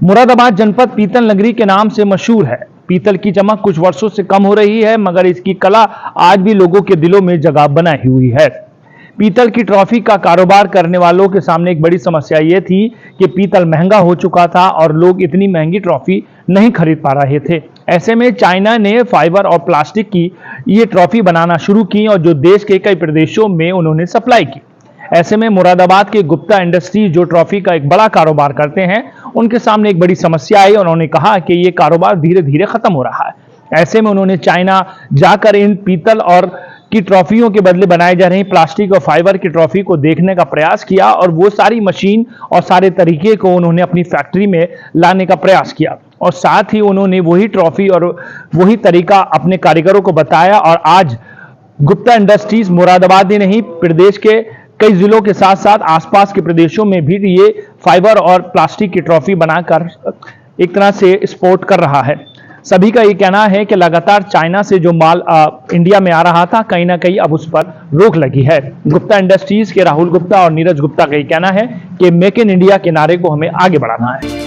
मुरादाबाद जनपद पीतल नगरी के नाम से मशहूर है। पीतल की चमक कुछ वर्षों से कम हो रही है, मगर इसकी कला आज भी लोगों के दिलों में जगह बनाई हुई है। पीतल की ट्रॉफी का कारोबार करने वालों के सामने एक बड़ी समस्या ये थी कि पीतल महंगा हो चुका था और लोग इतनी महंगी ट्रॉफी नहीं खरीद पा रहे थे। ऐसे में चाइना ने फाइबर और प्लास्टिक की ये ट्रॉफी बनाना शुरू की और जो देश के कई प्रदेशों में उन्होंने सप्लाई की। ऐसे में मुरादाबाद के गुप्ता इंडस्ट्रीज जो ट्रॉफी का एक बड़ा कारोबार करते हैं, उनके सामने एक बड़ी समस्या आई और उन्होंने कहा कि ये कारोबार धीरे धीरे खत्म हो रहा है। ऐसे में उन्होंने चाइना जाकर इन पीतल और की ट्रॉफियों के बदले बनाए जा रही प्लास्टिक और फाइबर की ट्रॉफी को देखने का प्रयास किया और वो सारी मशीन और सारे तरीके को उन्होंने अपनी फैक्ट्री में लाने का प्रयास किया और साथ ही उन्होंने वही ट्रॉफी और वही तरीका अपने कारीगरों को बताया। और आज गुप्ता इंडस्ट्रीज मुरादाबाद ही नहीं, प्रदेश के कई जिलों के साथ साथ आसपास के प्रदेशों में भी ये फाइबर और प्लास्टिक की ट्रॉफी बनाकर एक तरह से एक्सपोर्ट कर रहा है। सभी का ये कहना है कि लगातार चाइना से जो माल इंडिया में आ रहा था, कहीं ना कहीं अब उस पर रोक लगी है। गुप्ता इंडस्ट्रीज के राहुल गुप्ता और नीरज गुप्ता का ये कहना है कि मेक इन इंडिया के नारे को हमें आगे बढ़ाना है।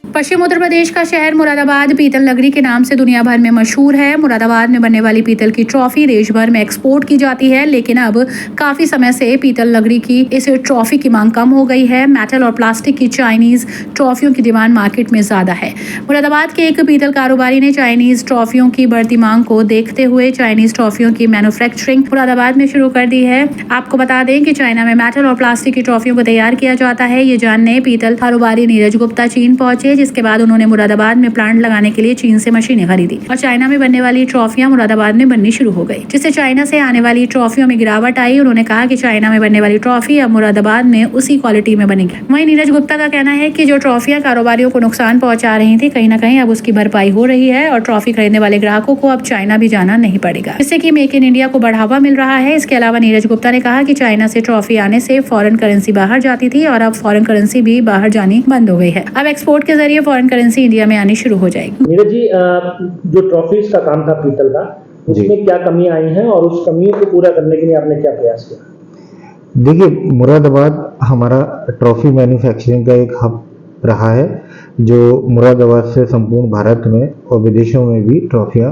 पश्चिम उत्तर प्रदेश का शहर मुरादाबाद पीतल नगरी के नाम से दुनिया भर में मशहूर है। मुरादाबाद में बनने वाली पीतल की ट्रॉफी देश भर में एक्सपोर्ट की जाती है, लेकिन अब काफी समय से पीतल नगरी की इस ट्रॉफी की मांग कम हो गई है। मेटल और प्लास्टिक की चाइनीज ट्रॉफियों की डिमांड मार्केट में ज्यादा है। मुरादाबाद के एक पीतल कारोबारी ने चाइनीज ट्रॉफियों की बढ़ती मांग को देखते हुए चाइनीज ट्रॉफियों की मैन्युफैक्चरिंग मुरादाबाद में शुरू कर दी है। आपको बता दें कि चाइना में मेटल और प्लास्टिक की ट्रॉफियों को तैयार किया जाता है। ये जानने पीतल कारोबारी नीरज गुप्ता चीन पहुंचे, जिसके बाद उन्होंने मुरादाबाद में प्लांट लगाने के लिए चीन से मशीनें खरीदी और चाइना में बनने वाली ट्रॉफियां मुरादाबाद में बननी शुरू हो गई, जिससे चाइना से आने वाली ट्रॉफियों में गिरावट आई। उन्होंने कहा कि चाइना में बनने वाली ट्रॉफी अब मुरादाबाद में उसी क्वालिटी में बनेगी। वहीं नीरज गुप्ता का कहना है कि जो ट्रॉफियां कारोबारियों को नुकसान पहुंचा रही थी, कहीं न कहीं अब उसकी भरपाई हो रही है और ट्रॉफी खरीदने वाले ग्राहकों को अब चाइना भी जाना नहीं पड़ेगा, जिससे कि मेक इन इंडिया को बढ़ावा मिल रहा है। इसके अलावा नीरज गुप्ता ने कहा कि चाइना से ट्रॉफी आने से फॉरेन करेंसी बाहर जाती थी और अब फॉरेन करेंसी भी बाहर जानी बंद हो गई है। अब एक्सपोर्ट के जरिए फॉरेन करेंसी इंडिया में आनी शुरू हो जाएगी। नीरज जी, जो ट्रॉफीज का काम था पीतल का, उसमें क्या कमियां आई हैं और उस कमियों को पूरा करने के लिए आपने क्या प्रयास किया? देखिए, मुरादाबाद हमारा ट्रॉफी मैन्युफैक्चरिंग का एक हब रहा है, जो मुरादाबाद से संपूर्ण भारत में और विदेशों में भी ट्रॉफियां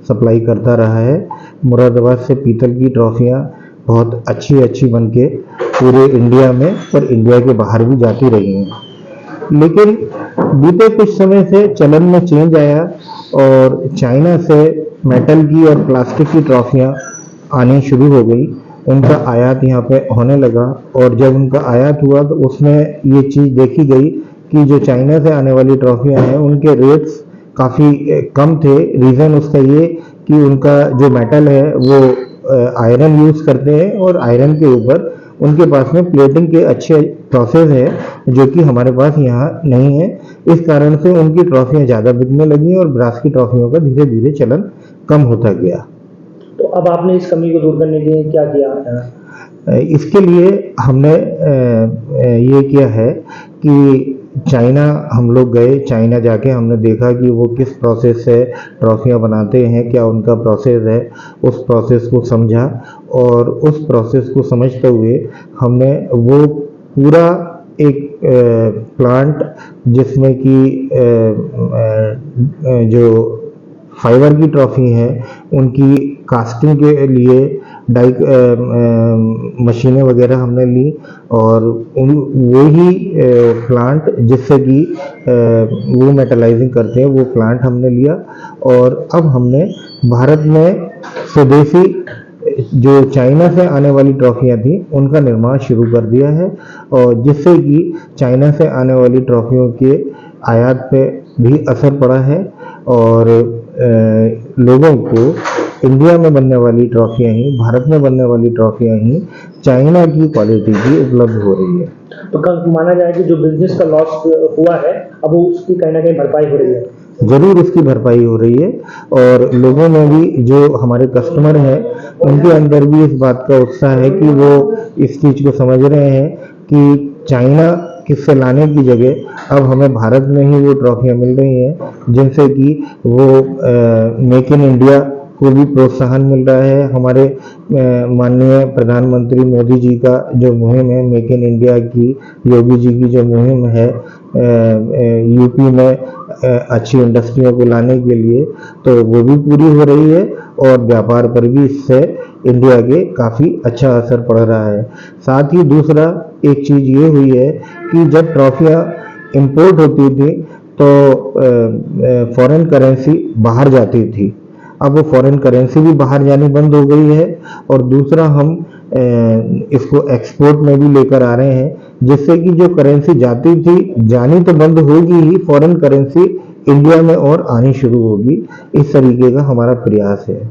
सप्लाई करता रहा है। मुरादाबाद से पीतल की ट्रॉफियां बहुत अच्छी बन के पूरे इंडिया में और इंडिया के बाहर भी जाती रही हैं। लेकिन बीते कुछ समय से चलन में चेंज आया और चाइना से मेटल की और प्लास्टिक की ट्रॉफियां आनी शुरू हो गई। उनका आयात यहाँ पे होने लगा और जब उनका आयात हुआ तो उसमें ये चीज़ देखी गई कि जो चाइना से आने वाली ट्रॉफियां हैं उनके रेट्स काफ़ी कम थे। रीज़न उसका ये कि उनका जो मेटल है वो आयरन यूज़ करते हैं और आयरन के ऊपर उनके पास में प्लेटिंग के अच्छे प्रोसेस है जो कि हमारे पास यहाँ नहीं है। इस कारण से उनकी ट्रॉफियाँ ज़्यादा बिकने लगी और ब्रास की ट्रॉफियों का धीरे धीरे चलन कम होता गया। तो अब आपने इस कमी को दूर करने के लिए क्या किया? इसके लिए हमने ये किया है कि चाइना हम लोग गए, चाइना जाके हमने देखा कि वो किस प्रोसेस से ट्रॉफियाँ बनाते हैं, क्या उनका प्रोसेस है, उस प्रोसेस को समझा और उस प्रोसेस को समझते हुए हमने वो पूरा एक प्लांट जिसमें कि जो फाइबर की ट्रॉफी है उनकी कास्टिंग के लिए मशीनें वगैरह हमने ली और वही प्लांट जिससे कि वो मेटलाइजिंग करते हैं वो प्लांट हमने लिया और अब हमने भारत में स्वदेशी जो चाइना से आने वाली ट्रॉफियाँ थी उनका निर्माण शुरू कर दिया है और जिससे कि चाइना से आने वाली ट्रॉफियों के आयात पे भी असर पड़ा है और लोगों को इंडिया में बनने वाली ट्रॉफियाँ ही, भारत में बनने वाली ट्रॉफियाँ ही चाइना की क्वालिटी की उपलब्ध हो रही है। तो कल माना जाए कि जो बिजनेस का लॉस हुआ है अब उसकी कहीं ना कहीं भरपाई हो रही है? जरूर उसकी भरपाई हो रही है और लोगों में भी जो हमारे कस्टमर हैं उनके अंदर भी इस बात का उत्साह है कि वो इस चीज़ को समझ रहे हैं कि चाइना किससे लाने की जगह अब हमें भारत में ही वो ट्रॉफियाँ मिल रही हैं जिनसे कि वो मेक इन इंडिया को भी प्रोत्साहन मिल रहा है। हमारे माननीय प्रधानमंत्री मोदी जी का जो मुहिम है मेक इन इंडिया की, योगी जी की जो मुहिम है यूपी में अच्छी इंडस्ट्रियों को लाने के लिए, तो वो भी पूरी हो रही है और व्यापार पर भी इससे इंडिया के काफ़ी अच्छा असर पड़ रहा है। साथ ही दूसरा एक चीज़ ये हुई है कि जब ट्रॉफियाँ इंपोर्ट होती थी तो फॉरेन करेंसी बाहर जाती थी, अब वो फॉरेन करेंसी भी बाहर जानी बंद हो गई है। और दूसरा हम इसको एक्सपोर्ट में भी लेकर आ रहे हैं, जिससे कि जो करेंसी जाती थी जानी तो बंद होगी ही, फॉरेन करेंसी इंडिया में और आनी शुरू होगी। इस तरीके का हमारा प्रयास है।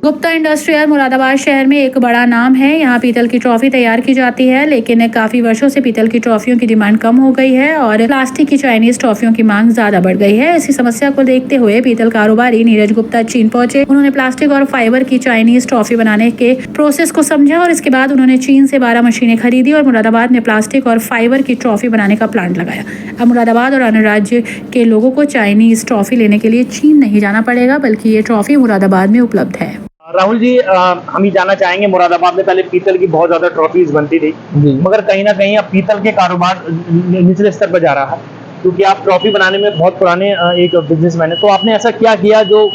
गुप्ता इंडस्ट्रियल मुरादाबाद शहर में एक बड़ा नाम है। यहाँ पीतल की ट्रॉफी तैयार की जाती है, लेकिन काफी वर्षों से पीतल की ट्रॉफियों की डिमांड कम हो गई है और प्लास्टिक की चाइनीज ट्रॉफियों की मांग ज्यादा बढ़ गई है। इसी समस्या को देखते हुए पीतल कारोबारी नीरज गुप्ता चीन पहुंचे। उन्होंने प्लास्टिक और फाइबर की चाइनीज ट्रॉफी बनाने के प्रोसेस को समझा और इसके बाद उन्होंने चीन से 12 मशीनें खरीदी और मुरादाबाद में प्लास्टिक और फाइबर की ट्रॉफी बनाने का प्लांट लगाया। अब मुरादाबाद और अन्य राज्य के लोगों को चाइनीज ट्रॉफी लेने के लिए चीन नहीं जाना पड़ेगा, बल्कि ये ट्रॉफी मुरादाबाद में उपलब्ध है। राहुल जी, हम ये जानना चाहेंगे, मुरादाबाद में पहले पीतल की बहुत ज्यादा ट्रॉफीज बनती थी, मगर कहीं ना कहीं अब पीतल के कारोबार निचले स्तर पर जा रहा है, क्योंकि आप ट्रॉफी बनाने में बहुत पुराने एक बिजनेसमैन है। तो आपने ऐसा क्या किया जो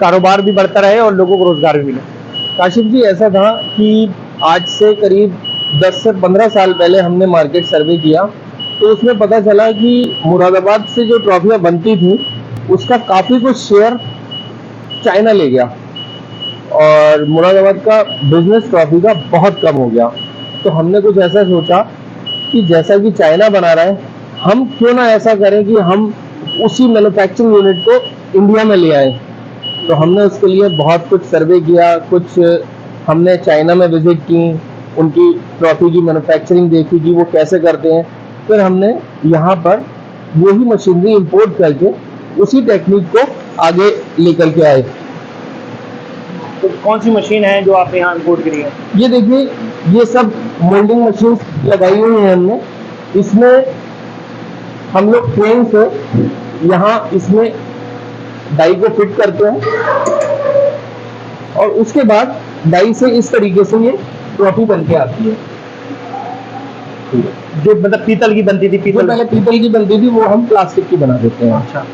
कारोबार भी बढ़ता रहे और लोगों को रोजगार भी मिले? काशिफ जी, ऐसा था कि आज से करीब 10 से 15 साल पहले हमने मार्केट सर्वे किया, तो उसमें पता चला कि मुरादाबाद से जो ट्रॉफियाँ बनती थी उसका काफ़ी कुछ शेयर चाइना ले गया और मुरादाबाद का बिजनेस ट्रॉफी का बहुत कम हो गया। तो हमने कुछ ऐसा सोचा कि जैसा कि चाइना बना रहा है, हम क्यों ना ऐसा करें कि हम उसी मैन्युफैक्चरिंग यूनिट को इंडिया में ले आए। तो हमने उसके लिए बहुत कुछ सर्वे किया, कुछ हमने चाइना में विजिट की, उनकी ट्रॉफी की मैन्युफैक्चरिंग देखी कि वो कैसे करते हैं। फिर हमने यहाँ पर वही मशीनरी इंपोर्ट करके उसी टेक्निक को आगे लेकर के आए। तो कौन सी मशीन है जो आपने यहाँ इंपोर्ट करी है? ये देखिए, ये सब मोल्डिंग मशीन लगाई हुई है हमने। इसमें हम लोग क्रेन से यहाँ इसमें डाई को फिट करते हैं और उसके बाद डाई से इस तरीके से ये ट्रॉफी बन के आती है। जो मतलब पीतल की बनती थी, पहले पीतल की बनती थी, वो हम प्लास्टिक की बना देते हैं। अच्छा।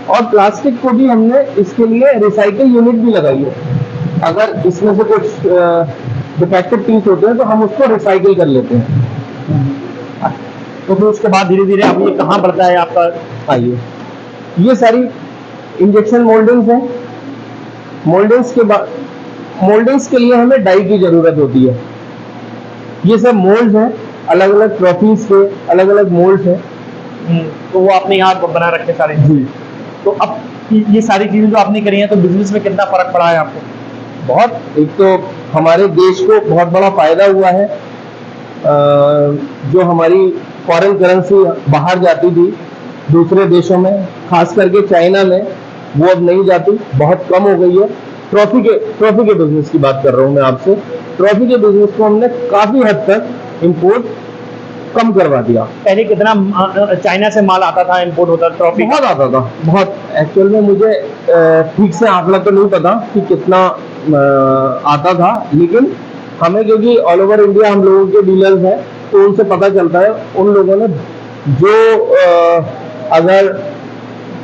और प्लास्टिक को भी हमने इसके लिए रिसाइकिल यूनिट भी लगाई है। अगर इसमें से कुछ डिफेक्टिव पीस होते हैं तो हम उसको रिसाइकिल कर लेते हैं। तो फिर उसके बाद धीरे धीरे अब ये कहाँ बढ़ता है आपका? आइए, ये सारी इंजेक्शन मोल्डिंग्स हैं। मोल्डिंग्स के बाद मोल्डिंग्स के लिए हमें डाई की जरूरत होती है। ये सब मोल्ड्स हैं, अलग अलग ट्रॉफीज के अलग अलग मोल्ड्स हैं। तो वो आपने यहाँ बना रखे सारे जी। तो अब ये सारी चीजें जो आपने करी हैं, तो बिजनेस में कितना फर्क पड़ा है आपको? बहुत, एक तो हमारे देश को बहुत बड़ा फायदा हुआ है। जो हमारी फॉरेन करेंसी बाहर जाती थी दूसरे देशों में, खास करके चाइना में, वो अब नहीं जाती, बहुत कम हो गई है। ट्रॉफी के बिजनेस की बात कर रहा हूँ मैं आपसे। ट्रॉफी के बिजनेस को हमने काफी हद तक इंपोर्ट कम करवा दिया। पहले कितना चाइना से माल आता था, इंपोर्ट होता था ट्रॉफी? बहुत आता था, बहुत। एक्चुअल में मुझे ठीक से आंकड़ा तो नहीं पता कि कितना आता था, लेकिन हमें क्योंकि ऑल ओवर इंडिया हम लोगों के डीलर्स हैं, तो उनसे पता चलता है। उन लोगों ने जो अगर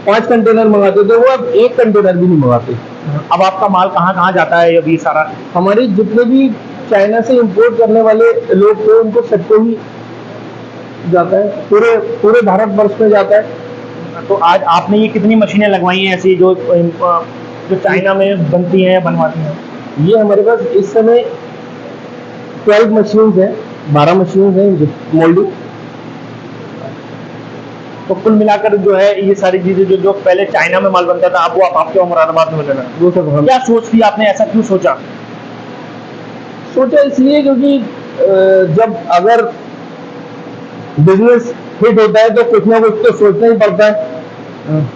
5 कंटेनर मंगाते थे, वो अब 1 कंटेनर भी नहीं मंगाते। अब आपका माल कहाँ कहाँ जाता है अभी सारा? हमारे जितने भी चाइना से इंपोर्ट करने वाले लोग थे, उनको सबको ही जाता है, पूरे भारतवर्ष में जाता है। तो आज आपने ये कितनी मशीनें लगवाई हैं ऐसी जो चाइना में बनती हैं, बनवाती हैं? ये हमारे पास इस समय 12 मशीन्स हैं, 12 मशीन्स हैं मोल्डिंग। तो कुल मिलाकर जो है ये सारी चीजें जो पहले चाइना में माल बनता था, अब वो आपके मुरादाबाद में बनेगा। वो सब हम क्या सोच थी आपने, ऐसा क्यों सोचा? इसलिए क्योंकि जब अगर बिजनेस हिट होता है तो कुछ ना कुछ तो सोचना ही पड़ता है।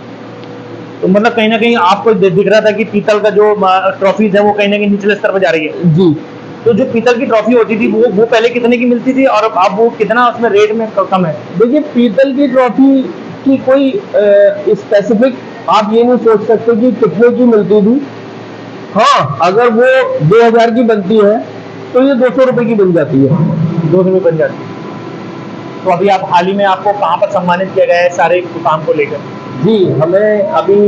तो मतलब कहीं ना कहीं आपको दिख रहा था कि पीतल का जो ट्रॉफीज है वो कहीं ना कहीं निचले स्तर पर जा रही है जी। तो जो पीतल की ट्रॉफी होती थी वो पहले कितने की मिलती थी और अब वो कितना उसमें रेट में कम है? देखिए, पीतल की ट्रॉफी की कोई स्पेसिफिक आप ये नहीं सोच सकते कि कितने की मिलती थी। हाँ, अगर वो 2000 की बनती है तो ये 200 रुपए की बन जाती है। 200 में बन जाती है। तो अभी आप हाल ही में आपको कहाँ पर सम्मानित किया गया है सारे काम को लेकर? जी, हमें अभी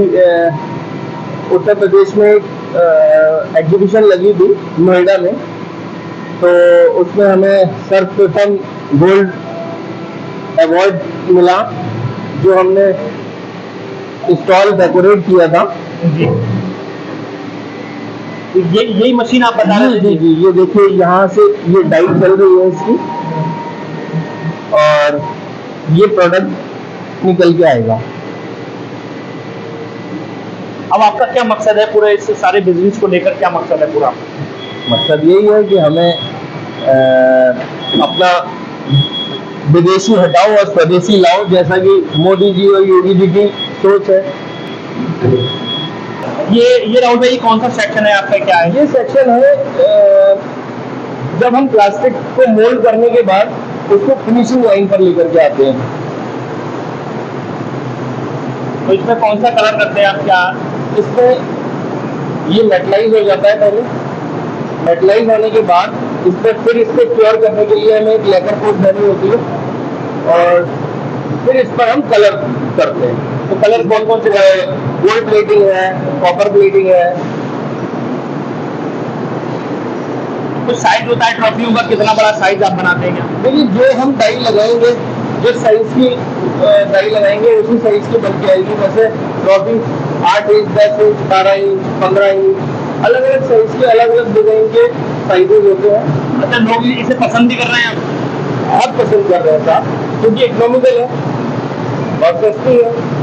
उत्तर प्रदेश में एक एग्जीबिशन लगी थी नोएडा में, तो उसमें हमें सर्वप्रथम गोल्ड अवार्ड मिला, जो हमने स्टॉल डेकोरेट किया था। जी, यही मशीन आप बता रहे थे? जी जी, ये देखिए यहाँ से ये डाई चल रही है इसकी, और ये प्रोडक्ट निकल के आएगा। अब आपका क्या मकसद है पूरे इस सारे बिजनेस को लेकर, क्या मकसद है पूरा? मकसद यही है कि हमें अपना विदेशी हटाओ और स्वदेशी लाओ, जैसा कि मोदी जी और योगी जी की सोच है। ये राहुल भाई कौन सा सेक्शन है आपका, क्या है? ये सेक्शन है जब हम प्लास्टिक को मोल्ड करने के बाद उसको फिनिशिंग लाइन पर लेकर के आते हैं। तो इसमें कौन सा कलर करते हैं आप, क्या? इसमें ये मेटलाइज हो जाता है पहले, मेटलाइज होने के बाद इस पर फिर इसको क्योर करने के लिए हमें एक लेकर कोट देनी होती है, और फिर इस पर हम कलर करते हैं। तो कलर कौन कौन से है? गोल्ड प्लेटिंग है, कॉपर प्लेटिंग है। तो साइज होता है ट्रॉफियों का, कितना बड़ा साइज आप बनाते हैं? देखिए, जो हम डाई लगाएंगे, जिस साइज की डाई लगाएंगे उसी साइज की बन के आएगी। जैसे trophy 8 inch, 10 inch, 12 inch, 15 inch, अलग अलग साइज के अलग अलग डिजाइन के साइजेज होते हैं। अच्छा, लोग इसे पसंद भी कर रहे हैं? बहुत पसंद कर रहे हैं साहब, क्योंकि इकोनॉमिकल है और सस्ती है।